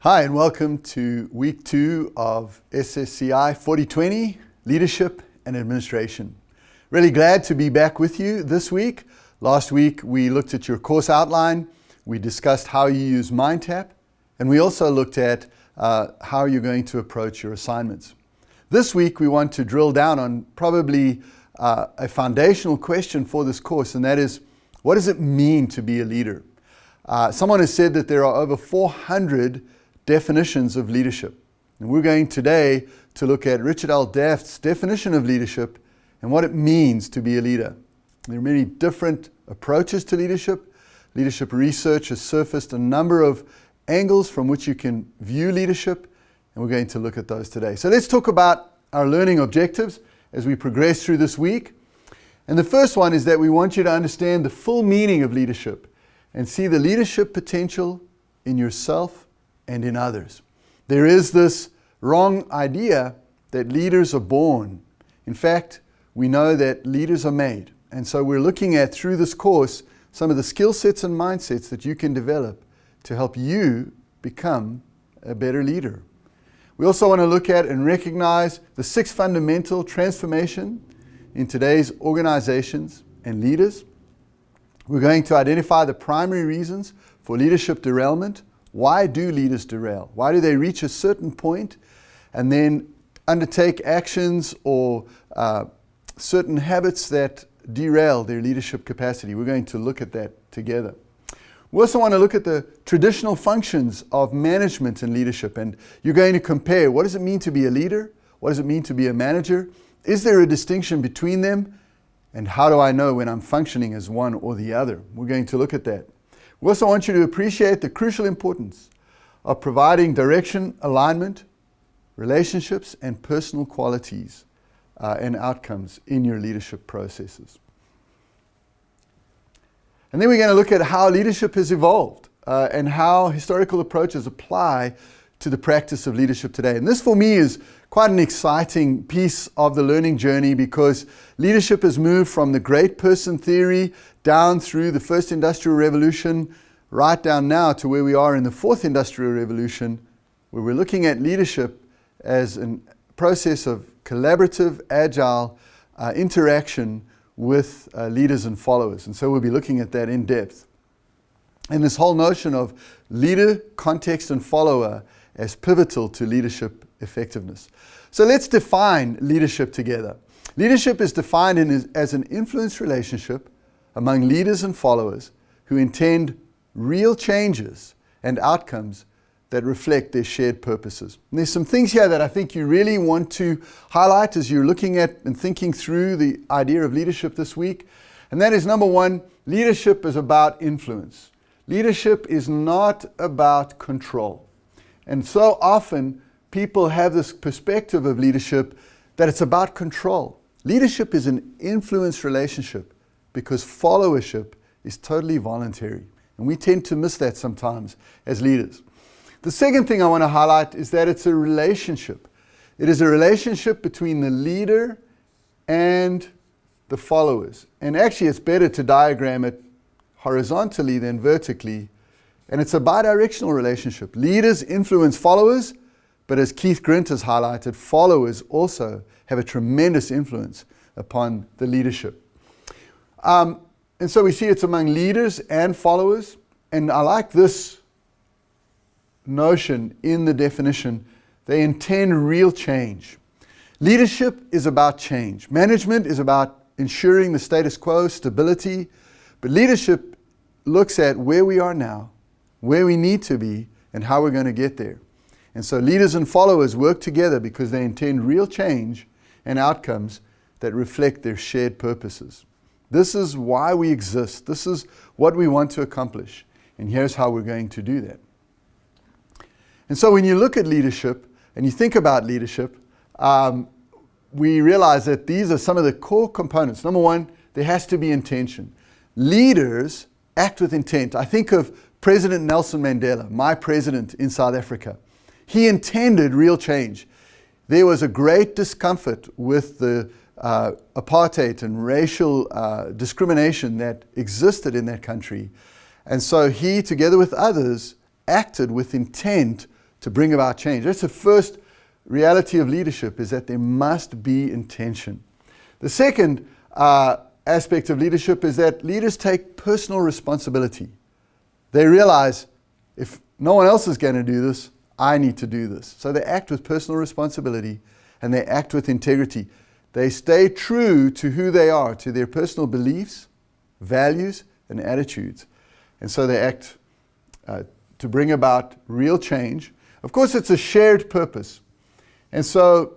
Hi, and welcome to week 2 of SSCI4020 Leadership and Administration. Really glad to be back with you this week. Last week we looked at your course outline, we discussed how you use MindTap, and we also looked at how you're going to approach your assignments. This week we want to drill down on probably a foundational question for this course, and that is, what does it mean to be a leader? Someone has said that there are over 400 definitions of leadership. And we're going today to look at Richard L. Daft's definition of leadership and what it means to be a leader. There are many different approaches to leadership. Leadership research has surfaced a number of angles from which you can view leadership, and we're going to look at those today. So let's talk about our learning objectives as we progress through this week. And the first one is that we want you to understand the full meaning of leadership and see the leadership potential in yourself and in others. There is this wrong idea that leaders are born. In fact, we know that leaders are made. And so we're looking at, through this course, some of the skill sets and mindsets that you can develop to help you become a better leader. We also want to look at and recognize the 6 fundamental transformation in today's organizations and leaders. We're going to identify the primary reasons for leadership derailment. Why do leaders derail? Why do they reach a certain point and then undertake actions or certain habits that derail their leadership capacity? We're going to look at that together. We also want to look at the traditional functions of management and leadership, and you're going to compare what does it mean to be a leader? What does it mean to be a manager? Is there a distinction between them? And how do I know when I'm functioning as one or the other? We're going to look at that. We also want you to appreciate the crucial importance of providing direction, alignment, relationships, and personal qualities and outcomes in your leadership processes. And then we're going to look at how leadership has evolved and how historical approaches apply to the practice of leadership today. And this for me is quite an exciting piece of the learning journey, because leadership has moved from the great person theory down through the first industrial revolution, right down now to where we are in the fourth industrial revolution, where we're looking at leadership as a process of collaborative, agile interaction with leaders and followers. And so we'll be looking at that in depth. And this whole notion of leader, context, and follower as pivotal to leadership effectiveness. So let's define leadership together. Leadership is defined as an influence relationship among leaders and followers who intend real changes and outcomes that reflect their shared purposes. And there's some things here that I think you really want to highlight as you're looking at and thinking through the idea of leadership this week. And that is, number one, leadership is about influence. Leadership is not about control. And so often people have this perspective of leadership that it's about control. Leadership is an influence relationship because followership is totally voluntary. And we tend to miss that sometimes as leaders. The second thing I want to highlight is that it's a relationship. It is a relationship between the leader and the followers. And actually it's better to diagram it horizontally than vertically. And it's a bidirectional relationship. Leaders influence followers, but as Keith Grint has highlighted, followers also have a tremendous influence upon the leadership. And so we see it's among leaders and followers. And I like this notion in the definition. They intend real change. Leadership is about change. Management is about ensuring the status quo, stability. But leadership looks at where we are now, where we need to be, and how we're going to get there. And so leaders and followers work together because they intend real change and outcomes that reflect their shared purposes. This is why we exist. This is what we want to accomplish. And here's how we're going to do that. And so when you look at leadership and you think about leadership, we realize that these are some of the core components. Number one, there has to be intention. Leaders act with intent. I think of President Nelson Mandela, my president in South Africa. He intended real change. There was a great discomfort with the apartheid and racial discrimination that existed in that country. And so he, together with others, acted with intent to bring about change. That's the first reality of leadership, is that there must be intention. The second aspect of leadership is that leaders take personal responsibility. They realize, if no one else is going to do this, I need to do this. So they act with personal responsibility, and they act with integrity. They stay true to who they are, to their personal beliefs, values, and attitudes. And so they act to bring about real change. Of course, it's a shared purpose. And so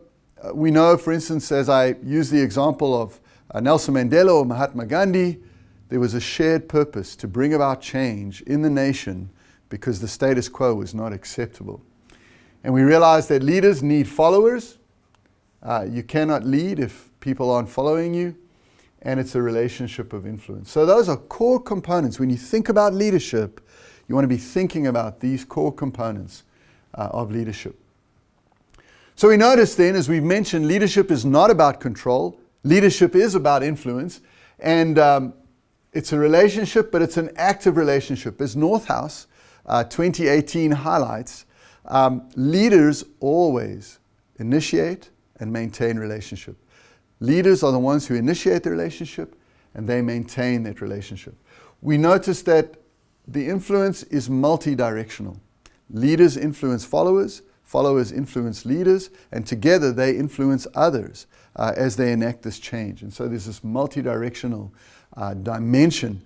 we know, for instance, as I use the example of Nelson Mandela or Mahatma Gandhi, there was a shared purpose to bring about change in the nation because the status quo was not acceptable. And we realize that leaders need followers. You cannot lead if people aren't following you. And it's a relationship of influence. So those are core components. When you think about leadership, you want to be thinking about these core components of leadership. So we notice then, as we've mentioned, leadership is not about control. Leadership is about influence. And it's a relationship, but it's an active relationship. As Northhouse 2018 highlights, leaders always initiate and maintain relationship. Leaders are the ones who initiate the relationship, and they maintain that relationship. We notice that the influence is multi-directional. Leaders influence followers, followers influence leaders, and together they influence others as they enact this change. And so there's this multi-directional dimension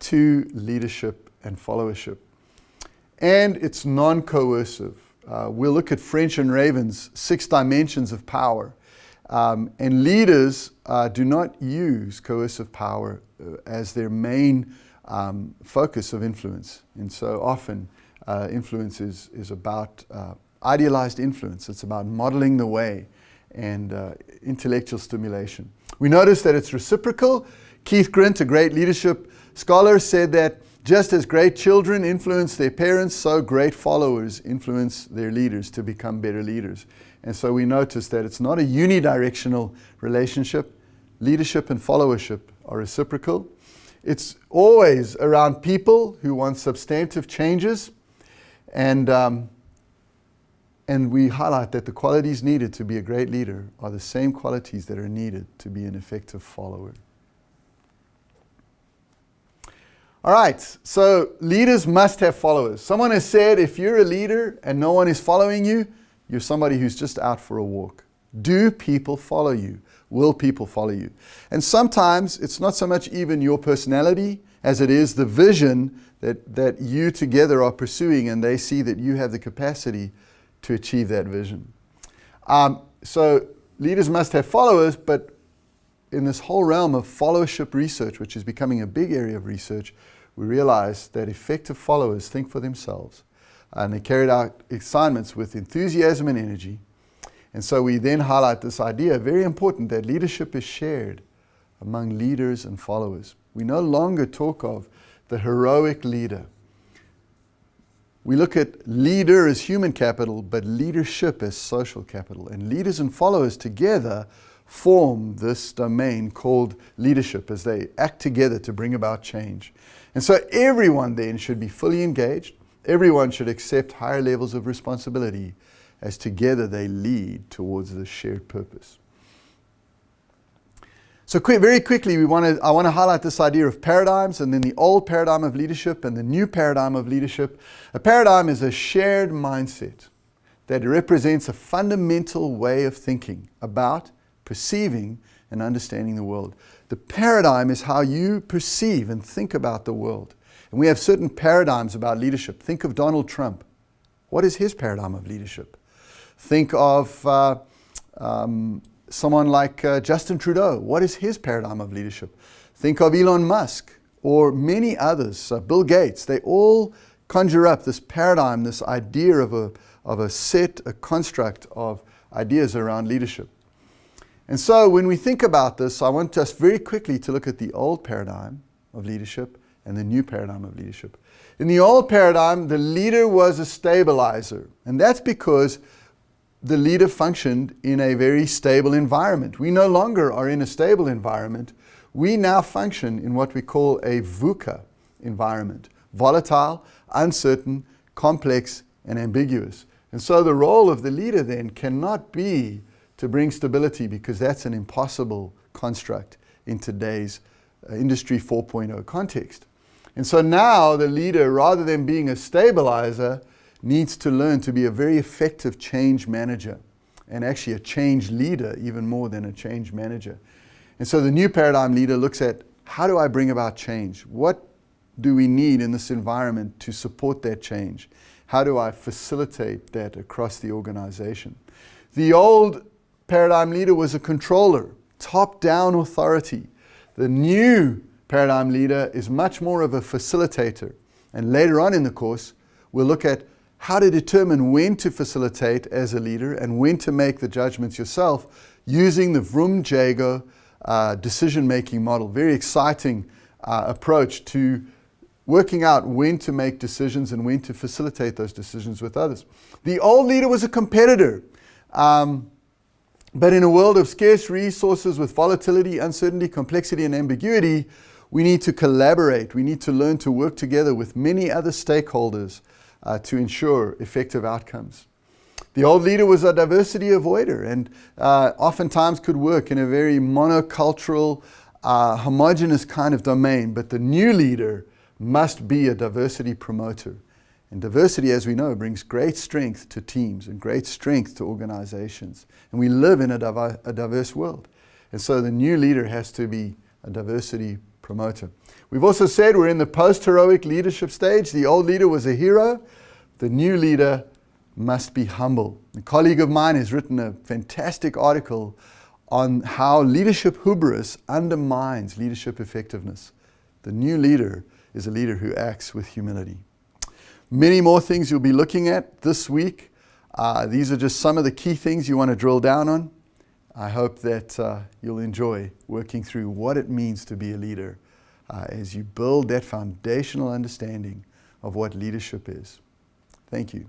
to leadership and followership. And it's non-coercive. We'll look at French and Raven's 6 dimensions of power. And leaders do not use coercive power as their main focus of influence. And so often influence is about idealized influence. It's about modeling the way and intellectual stimulation. We notice that it's reciprocal. Keith Grint, a great leadership scholar, said that just as great children influence their parents, so great followers influence their leaders to become better leaders. And so we notice that it's not a unidirectional relationship. Leadership and followership are reciprocal. It's always around people who want substantive changes. And we highlight that the qualities needed to be a great leader are the same qualities that are needed to be an effective follower. All right, so leaders must have followers. Someone has said, if you're a leader and no one is following you, you're somebody who's just out for a walk. Do people follow you? Will people follow you? And sometimes it's not so much even your personality as it is the vision that you together are pursuing, and they see that you have the capacity to achieve that vision. So leaders must have followers, but in this whole realm of followership research, which is becoming a big area of research, we realize that effective followers think for themselves, and they carried out assignments with enthusiasm and energy. And so we then highlight this idea, very important, that leadership is shared among leaders and followers. We no longer talk of the heroic leader. We look at leader as human capital, but leadership as social capital. And leaders and followers together form this domain called leadership as they act together to bring about change. And so everyone then should be fully engaged. Everyone should accept higher levels of responsibility as together they lead towards this shared purpose. So very quickly, I want to highlight this idea of paradigms, and then the old paradigm of leadership and the new paradigm of leadership. A paradigm is a shared mindset that represents a fundamental way of thinking about, perceiving, and understanding the world. The paradigm is how you perceive and think about the world. And we have certain paradigms about leadership. Think of Donald Trump. What is his paradigm of leadership? Think of someone like Justin Trudeau. What is his paradigm of leadership? Think of Elon Musk or many others, Bill Gates. They all conjure up this paradigm, this idea of a construct of ideas around leadership. And so when we think about this, I want us very quickly to look at the old paradigm of leadership and the new paradigm of leadership. In the old paradigm, the leader was a stabilizer. And that's because the leader functioned in a very stable environment. We no longer are in a stable environment. We now function in what we call a VUCA environment. Volatile, uncertain, complex, and ambiguous. And so the role of the leader then cannot be to bring stability, because that's an impossible construct in today's Industry 4.0 context. And so now the leader, rather than being a stabilizer, needs to learn to be a very effective change manager, and actually a change leader even more than a change manager. And so the new paradigm leader looks at, how do I bring about change? What do we need in this environment to support that change? How do I facilitate that across the organization? The old paradigm leader was a controller, top-down authority. The new paradigm leader is much more of a facilitator. And later on in the course, we'll look at how to determine when to facilitate as a leader and when to make the judgments yourself using the Vroom-Jago decision-making model. Very exciting approach to working out when to make decisions and when to facilitate those decisions with others. The old leader was a competitor. But in a world of scarce resources with volatility, uncertainty, complexity, and ambiguity, we need to collaborate. We need to learn to work together with many other stakeholders to ensure effective outcomes. The old leader was a diversity avoider, and oftentimes could work in a very monocultural, homogenous kind of domain. But the new leader must be a diversity promoter. And diversity, as we know, brings great strength to teams and great strength to organizations. And we live in a diverse world. And so the new leader has to be a diversity promoter. We've also said we're in the post-heroic leadership stage. The old leader was a hero. The new leader must be humble. A colleague of mine has written a fantastic article on how leadership hubris undermines leadership effectiveness. The new leader is a leader who acts with humility. Many more things you'll be looking at this week. These are just some of the key things you want to drill down on. I hope that you'll enjoy working through what it means to be a leader as you build that foundational understanding of what leadership is. Thank you.